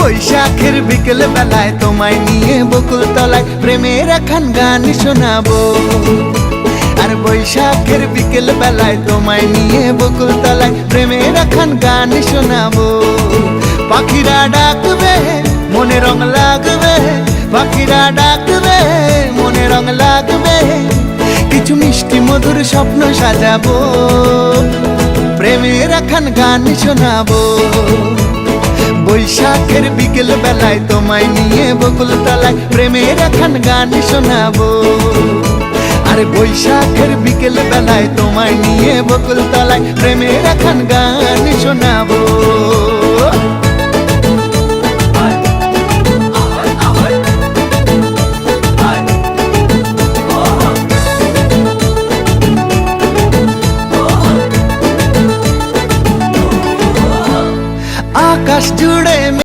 বৈশাখের বিকেল বেলায় তোমায় নিয়ে বকুল তলায় প্রেমের একখান গান শোনাবো। আর বৈশাখের বিকেল বেলায় তোমায় নিয়ে বকুল তলায় প্রেমের একখান গান শোনাবো। পাখিরা ডাকবে মনে রং লাগবে, পাখিরা ডাকবে মনে রং লাগবে, কিছু মিষ্টি মধুর স্বপ্ন সাজাবো, প্রেমের একখান গান শোনাবো। বৈশাখের বিকেল বেলায় তোমায় নিয়ে বকুল তলায় প্রেমের একখান গান শোনাবো। আর বৈশাখের বিকেল বেলায় তোমায় নিয়ে বকুল তলায় প্রেমের একখান গান শোনাবো।